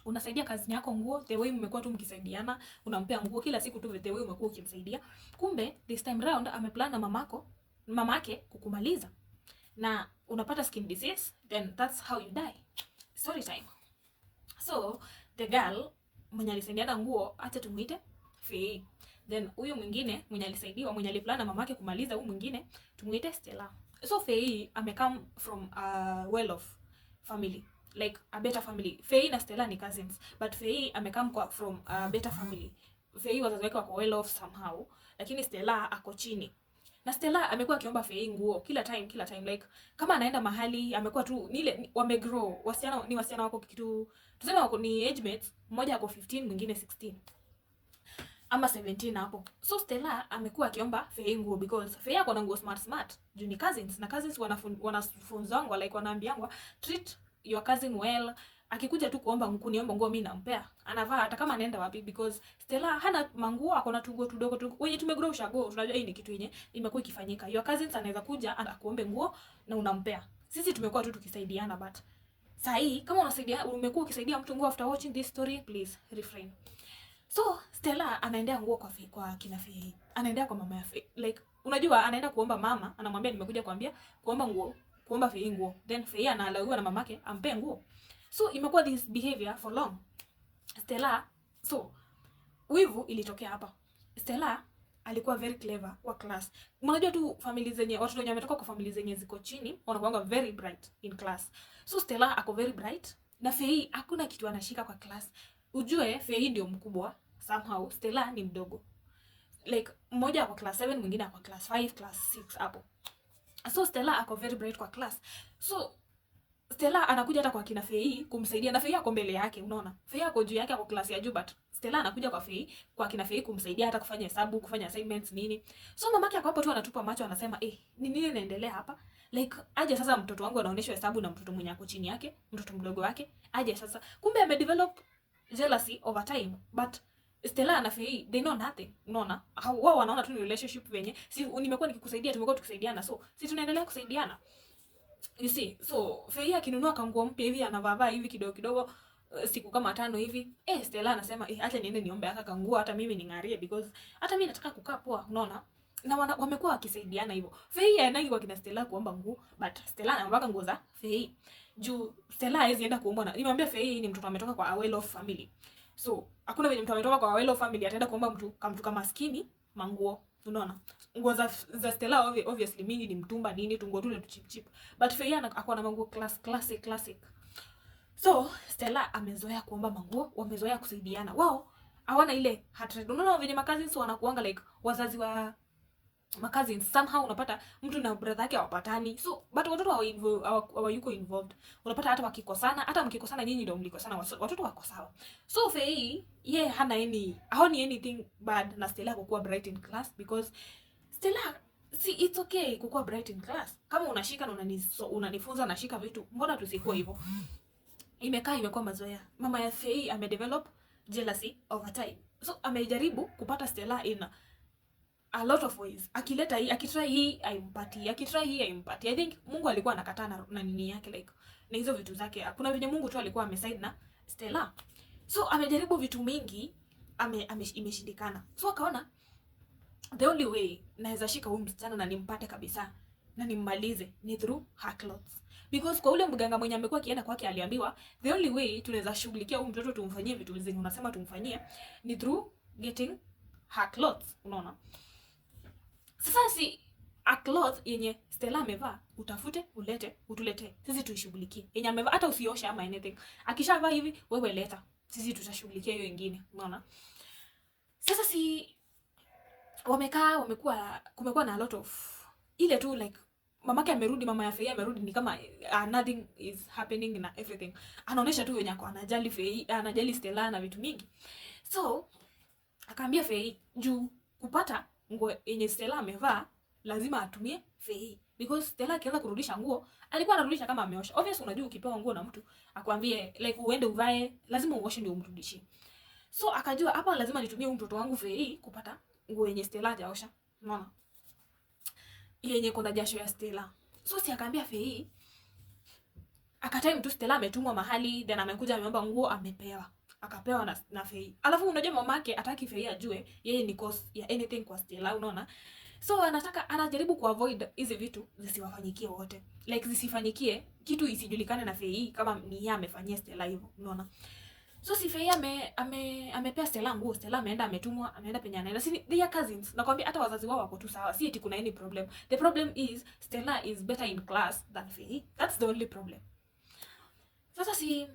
unasaidia kazi yako nguo, the way mmekuwa tu mkisaidiana, unampea nguo kila siku tu the way umekuwa ukimsaidia. Kumbe this time round ameplan na mamake kukumaliza. Na unapata skin disease, then that's how you die. Story time. So the girl mwenye alisaidiana nguo, acha tumuite Faye. Then huyu mwingine mwenye alisaidiwa, mwenye aliplan na mamake kumaliza, huyu mwingine tumuite Stella. So Faye amecome from a well off family, like a better family. Faye na Stella ni cousins, but Faye amecome from a better family. Faye wazazi wake wako well off somehow, lakini Stella ako chini. Na Stella amekuwa akiomba Faye nguo kila time like kama anaenda mahali amekuwa tu nile wamegrow. Wasichana wako kitu tuseme wako ni age mates, mmoja ako 15 mwingine 16 ama 17 hapo. So Stella amekuwa akiomba Faye nguo because Faye ako na nguo smart juu ni cousins, na cousins wanafunzwa like wanaambiangwa treat your cousin well. Akikuja tu kuniomba nguo mimi nampea, anavaa hata kama anaenda wapi, because Stella hana manguo, ako na tugo tudogo wenye tumegrow ushago. Tunajua hii ni kitu yenye imekuwa ikifanyika. Your cousins anaweza kuja akuombe nguo na unampea. Sisi tumekuwa tu tukisaidiana, but sahi kama unasaidia, umekuwa ukisaidia mtu nguo after watching this story, please refrain. So Stella anaendea nguo kwa kina Faye, anaendea kwa mama ya Faye, like unajua anaenda kuomba mama, anamwambia nimekuja kuomba nguo, kuomba Faye nguo, then Faye analauiwa na mamake ampe nguo. So imekuwa this behavior for long. Stella, so wivu ilitokea hapa. Stella alikuwa very clever kwa class. Unajua tu family zenye watu wenye wametoka kwa family zenye ziko chini wanakuanga very bright in class. So Stella ako very bright na Faye hakuna kitu anashika kwa class. Ujue Faye ndio mkubwa somehow, Stella ni mdogo. Like mmoja kwa class 7 mwingine kwa class 5, class 6 hapo. So Stella ako very bright kwa class. So Stella anakuja hata kwa kina Faye kumsaidia, na Faye ako mbele yake, unaona? Faye ako juu yake, ako class ya juu, but Stella anakuja kwa kina Faye kumsaidia hata kufanya hesabu, kufanya assignments nini. So mamake ako hapo tu anatupa macho, anasema ni nini inaendelea hapa? Like aje sasa mtoto wangu anaonyeshwa hesabu na mtoto mwenye ako chini yake, mtoto mdogo wake. Aje sasa. Kumbe amedevelop jealousy over time, but Stella na Faye they know nothing. Unaona? Wao wanaona tu ni relationship venye si nimekuwa nikikusaidia, tumekuwa tukisaidiana, so si tunaendelea kusaidiana. You see, so Faye akinunua kanguo mpya hivi anavaa hivi kidogo siku kama 5 hivi, Stella anasema acha niende niombe aka kanguo hata mimi ningarie, because hata mimi nataka kukaa poa, unaona? Na wamekuwa wakisaidiana hivyo. Faye anaangi kwa kina Stella kuomba nguo, but Stella anavaa nguo za Faye. Juu Stella haizi enda kuomba, na nimwambia Faye ni mtoto ametoka kwa a well off family. So hakuna venye mtu ametoka kwa a well off family ataenda kuomba mtu kama maskini manguo. Unaona? Nguo za Stella obviously mingi ni mtumba nini, tungo tu cheap. But Faye ako na manguo classic. So Stella amezoea kuomba manguo, wamezoea kusaidiana. Wao hawana ile hatred. Unaona venye makazi so wanakuanga like wazazi wa makazi, somehow unapata mtu na brother yake hawapatani. So but watoto hawayuko involved. Unapata hata mkikosana nyinyi ndio mlikosana, watoto wako sawa. So Faye haoni anything bad na Stella kukuwa bright in class, because Stella it's okay kukuwa bright in class. Kama unashika na unanifunza nashika vitu, mbona tusikuwa hivyo? Imekuwa mazoea. Mama ya Faye amedevelop jealousy over time. So amejaribu kupata Stella in a lot of ways. Akitry hii aimpati. I think Mungu alikuwa anakataa na nini yake, like na hizo vitu zake. Kuna vile Mungu tu alikuwa ameside na Stella. So amejaribu vitu mingi, imeshindikana. So akaona the only way naweza shika huyu msichana na nimpate kabisa na nimmalize ni through her clothes. Because kwa ule mganga mwenye amekuwa kienda kwake aliambiwa the only way tunaweza shughulikia huyu mtoto tumfanyie vitu zenye unasema tumfanyie ni through getting her clothes, unaona? Sasa si a cloth yenye Stella amevaa utafute utulete sisi tuishughulikie. Yenye amevaa hata usiosha ama anything, akishavaa hivi wewe leta, sisi tutashughulikia hiyo nyingine, unaona? Sasa si kumekuwa na a lot of ile tu like mamake amerudi, mama ya Faye amerudi, ni kama nothing is happening na everything. Anaonesha tu wenye anajali Faye, anajali Stella na vitu mingi. So akaambia Faye juu kupata nguo yenye Stella amevaa lazima atumie Faye, because Stella akianza kurudisha nguo alikuwa anarudisha kama ameosha. Obviously unajua ukipewa nguo na mtu akwambie like uende uvae lazima uoshe ndio umrudishie. So akajua hapa lazima nitumie mtoto wangu Faye kupata nguo yenye Stella hajaosha, unaona? Yenye kuna jasho ya Stella. So si akaambia Faye, akatai mtu Stella ametumwa mahali, then amekuja ameomba nguo amepewa. akapewa na Fei. Alafu unajua mamake hataki Fei ajue yeye ni cause ya anything kwa Stella, unaona? So anajaribu kuavoid hizi vitu zisiwafanyikie wote. Like zisifanyikie kitu isijulikane na Fei kama ni yeye amefanyia Stella hivyo, unaona? So si Fei amepea Stella nguo, Stella ametumwa, ameenda penye anaenda. Si they are cousins. Nakwambia hata wazazi wao wako tu sawa. Si eti kuna any problem. The problem is Stella is better in class than Fei. That's the only problem. Sasa si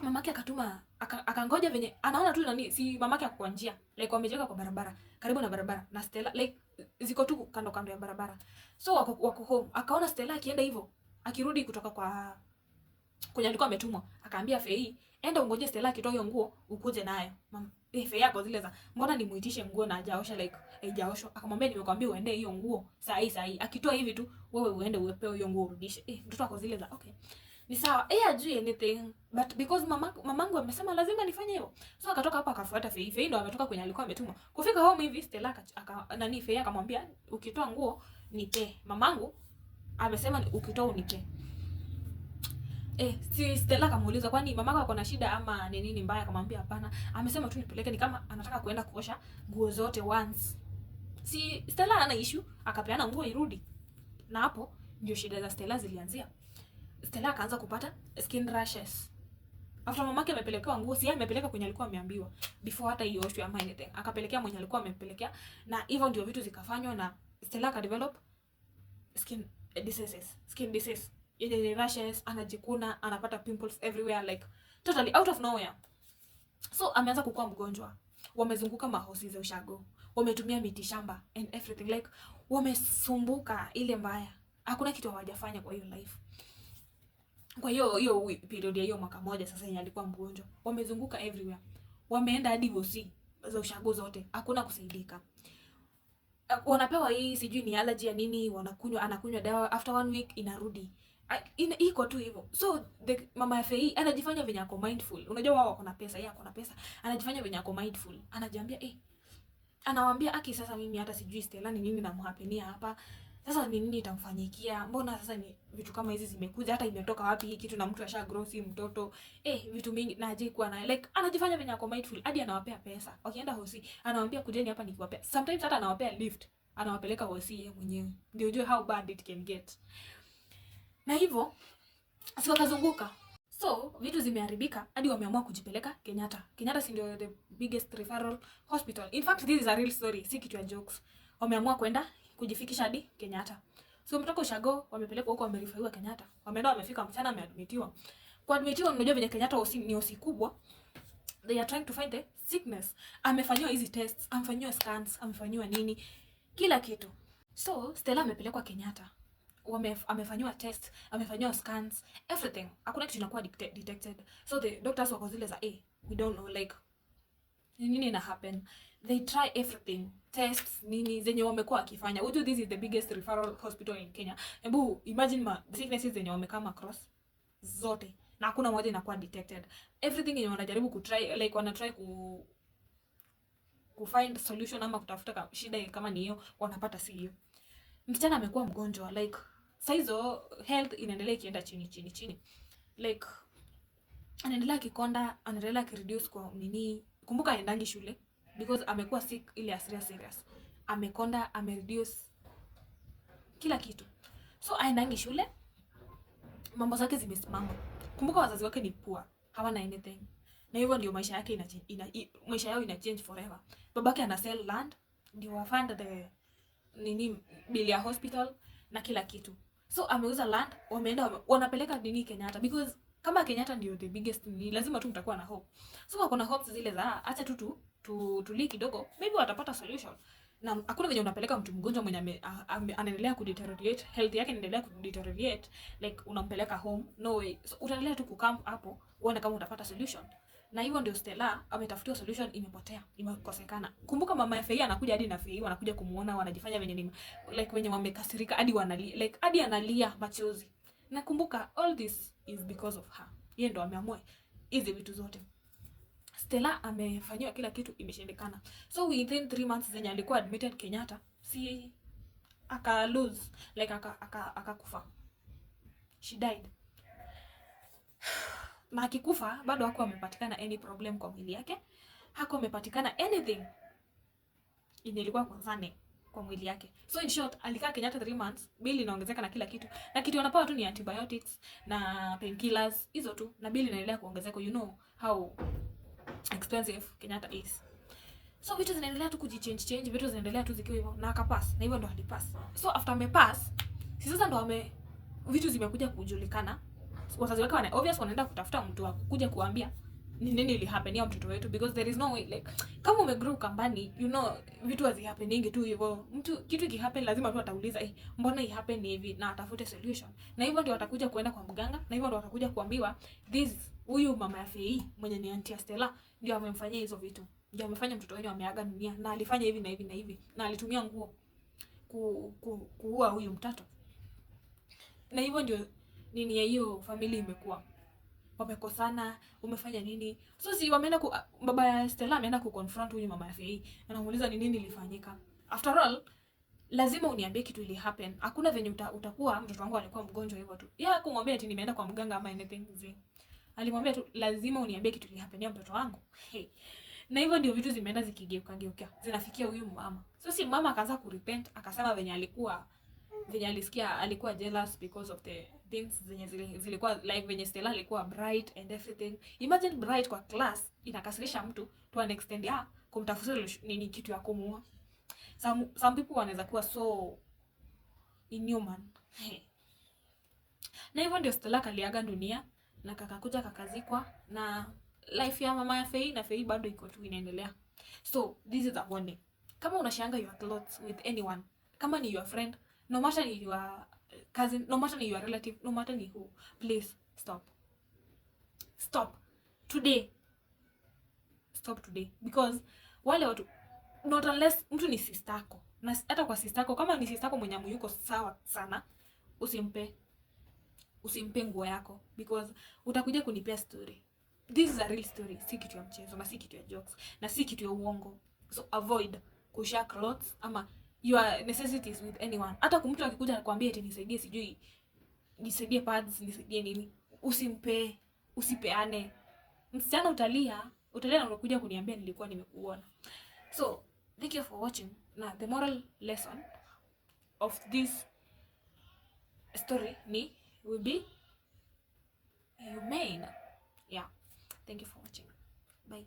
mamake akatuma akangoja venye anaona tu nani, si mamake ako kwa njia, like wamejenga kwa barabara karibu na barabara na Stella like ziko tu kando ya barabara. So wako home, akaona Stella akienda hivyo, akirudi kutoka kwa kwenye alikuwa ametumwa, akaambia Fei, enda ungoje Stella akitoa hiyo nguo ukuje nayo. Fei yako zile za mbona nimuitishe nguo na hajaosha, like haijaoshwa. Akamwambia nimekwambia uende hiyo nguo saa hii, akitoa hivi tu wewe uende upewe hiyo nguo urudishe. Mtoto wako zile za okay, ni sawa. Ajui anything but because mamangu amesema lazima nifanye hivyo. So akatoka hapa akafuata Fei. Fei ndo ametoka kwenye alikuwa ametumwa. Kufika home hivi Stella Fei akamwambia ukitoa nguo nipe. Mamangu amesema ukitoa unipe. Si Stella akamuuliza kwani mamako ako na shida ama ni nini mbaya? Akamwambia hapana. Amesema tu nipeleke, ni kama anataka kuenda kuosha nguo zote once. Si Stella hana issue, akapeana nguo irudi. Na hapo ndio shida za Stella zilianzia. Stella akaanza kupata skin rashes. After mamake amepelekewa nguo, si yeye amepeleka kwenye alikuwa ameambiwa before hata ioshwe ama anything. Akapelekea mwenye alikuwa amempelekea, na hivyo ndio vitu zikafanywa na Stella ka develop skin disease. Yenye rashes, anajikuna, anapata pimples everywhere, like totally out of nowhere. So ameanza kukua mgonjwa. Wamezunguka mahosi za ushago, wametumia miti shamba and everything, like wamesumbuka ile mbaya. Hakuna kitu hawajafanya kwa hiyo life. Kwa hiyo period ya hiyo mwaka moja sasa yenye alikuwa mgonjwa, wamezunguka everywhere. Wameenda hadi hosi za ushago zote, hakuna kusaidika. Wanapewa hii sijui ni allergy ya nini, anakunywa dawa, after 1 week inarudi. Iko tu hivyo. So mama ya Fei anajifanya venye ako mindful. Unajua wao wako na pesa, yeye ako na pesa. Anajifanya venye ako mindful. Anajiambia anawaambia aki sasa mimi hata sijui Stella ni nini namhapenia hapa. Sasa ni nini itamfanyikia? Mbona sasa ni vitu kama hizi zimekuja, hata imetoka wapi hii kitu, na mtu asha grow si mtoto. Vitu mingi na aje kuwa na like anajifanya venye ako mindful. Hadi anawapea pesa. Wakienda hosi, anawaambia kujeni hapa nikiwapea. Sometimes hata anawapea lift. Anawapeleka hosi yeye mwenyewe. Ndio ujue how bad it can get. Na hivyo si wakazunguka. So vitu zimeharibika hadi wameamua kujipeleka Kenyatta. Kenyatta si ndio the biggest referral hospital. In fact this is a real story, si kitu ya jokes. Wameamua kwenda kujifikisha hadi Kenyatta. So mtoko ushago wamepelekwa huko, wamerifaiwa Kenyatta. Wameenda wamefika, mchana ameadmitiwa. Kwa admitiwa, unajua venye Kenyatta ni hosi kubwa. They are trying to find the sickness. Amefanywa hizi tests, amefanywa scans, amefanywa nini, kila kitu. So Stella amepelekwa Kenyatta. Amefanywa test, amefanywa scans, everything. Hakuna kitu inakuwa detected. So the doctors wako zile za we don't know like nini ina happen. They try everything, tests nini zenye wamekuwa akifanya. Uju this is the biggest referral hospital in Kenya. Hebu imagine the sicknesses zenye wamekama across zote na hakuna moja inakuwa detected. Everything yenye wanajaribu kutry, like wanatry ku find solution ama kutafuta shida kama ni hiyo, wanapata si hiyo. Msichana amekuwa mgonjwa, like saizo health inaendelea ikienda chini. Like anaendelea kikonda, anaendelea kireduce kwa nini. Kumbuka anaendangi shule because amekuwa sick ile serious. Amekonda, amereduce kila kitu. So anaendangi shule, mambo zake zimesimama. Kumbuka wazazi wake ni poor, hawana anything. Na hivyo ndio maisha yake maisha yao ina change forever. Babake ana sell land ndio wafund the bill ya hospital na kila kitu. So ameuza land, wameenda wanapeleka Kenyatta because kama Kenyatta ndio the biggest, ni lazima tu mtakuwa na hope. So wako na hopes zile za acha tu tulii kidogo, maybe watapata solution. Na hakuna venye unapeleka mtu mgonjwa mwenye anaendelea kudeteriorate, health yake inaendelea kudeteriorate, like unampeleka home, no way. So utaendelea tu kukamp hapo uone kama utapata solution. Na hivyo ndio Stella ametafutiwa solution, imepotea, imekosekana. Kumbuka mama ya Fei anakuja hadi na Fei wanakuja kumuona, wanajifanya venye ni like wenye wamekasirika hadi wanalia, like hadi analia machozi. Na kumbuka all this is because of her. Yeye ndo ameamua hizi vitu zote. Stella amefanywa kila kitu, imeshindikana. So within 3 months zenye alikuwa admitted Kenyatta, si aka lose, like aka kufa. She died. na akikufa bado hakuwa amepatikana any problem kwa mwili yake, hakuwa amepatikana anything ilikuwa concern kwa mwili yake. So in short, alikaa Kenyatta 3 months, bill inaongezeka na kila kitu, na kitu wanapewa tu ni antibiotics na painkillers, hizo tu, na bill inaendelea kuongezeka. You know how expensive Kenyatta is. So vitu zinaendelea tu change, vitu zinaendelea tu zikiwa hivyo, na akapass, na hivyo ndo alipass. So after amepass, sasa ndo vitu zimekuja kujulikana. Wazazi wake obvious wanaenda kutafuta mtu wa kuja kuambia ni nini ili happen ya mtoto wetu, because there is no way, like kama umegrow kambani, you know vitu hazi happening tu hivyo. Mtu kitu kihappen lazima tu atauliza mbona hii happen hivi, na atafute solution. Na hivyo ndio watakuja kuenda kwa mganga, na hivyo ndio watakuja kuambiwa huyu mama ya Fei mwenye ni Auntie Stella ndio amemfanyia hizo vitu, ndio amefanya mtoto wenu ameaga dunia, na alifanya hivi na hivi na hivi, na alitumia nguo kuua huyu mtoto. Na hivyo ndio nini ya hiyo family imekuwa, wamekosana, umefanya nini. So si wameenda baba ya Stella ameenda kuconfront huyu mama ya Fei, anamuuliza ni nini ilifanyika. After all, lazima uniambie kitu ili happen. Hakuna venye utakuwa mtoto wangu alikuwa mgonjwa hivyo tu. Yeye kumwambia ati nimeenda kwa mganga ama anything zi. Alimwambia tu lazima uniambie kitu ili happen ya mtoto wangu. Hey. Na hivyo ndio vitu zimeenda zikigeuka. Zinafikia huyu mama. So si mama akaanza kurepent, akasema venye alisikia alikuwa jealous because of the things zenye zilikuwa like venye Stella alikuwa bright and everything. Imagine bright kwa class inakasirisha mtu to an extent ya kumtafutia nini kitu ya kumuua. Some people wanaweza kuwa so inhuman. Na hivyo ndio Stella kaliaga dunia, na kakakuja kakazikwa, na life ya mama ya Fei na Fei bado iko tu inaendelea. So this is a warning. Kama unashanga your clothes with anyone, kama ni your friend, no matter ni your cousin, no matter ni your relative, no matter ni who, please stop. Stop today. Stop today, because wale watu, not unless mtu ni sister yako, na hata kwa sister yako, kama ni sister yako mwenye yuko sawa sana, usimpe nguo yako, because utakuja kunipea story. This is a real story, si kitu ya mchezo, na si kitu ya jokes, na si kitu ya uongo. So avoid kushare clothes ama your necessities with anyone. Hata kumtu akikuja akwambia eti nisaidie, sijui nisaidie pads, nisaidie nini, usipeane. Msichana utalia na unakuja kuniambia nilikuwa nimekuona. So thank you for watching. Now the moral lesson of this story will be humane. Yeah, thank you for watching. Bye.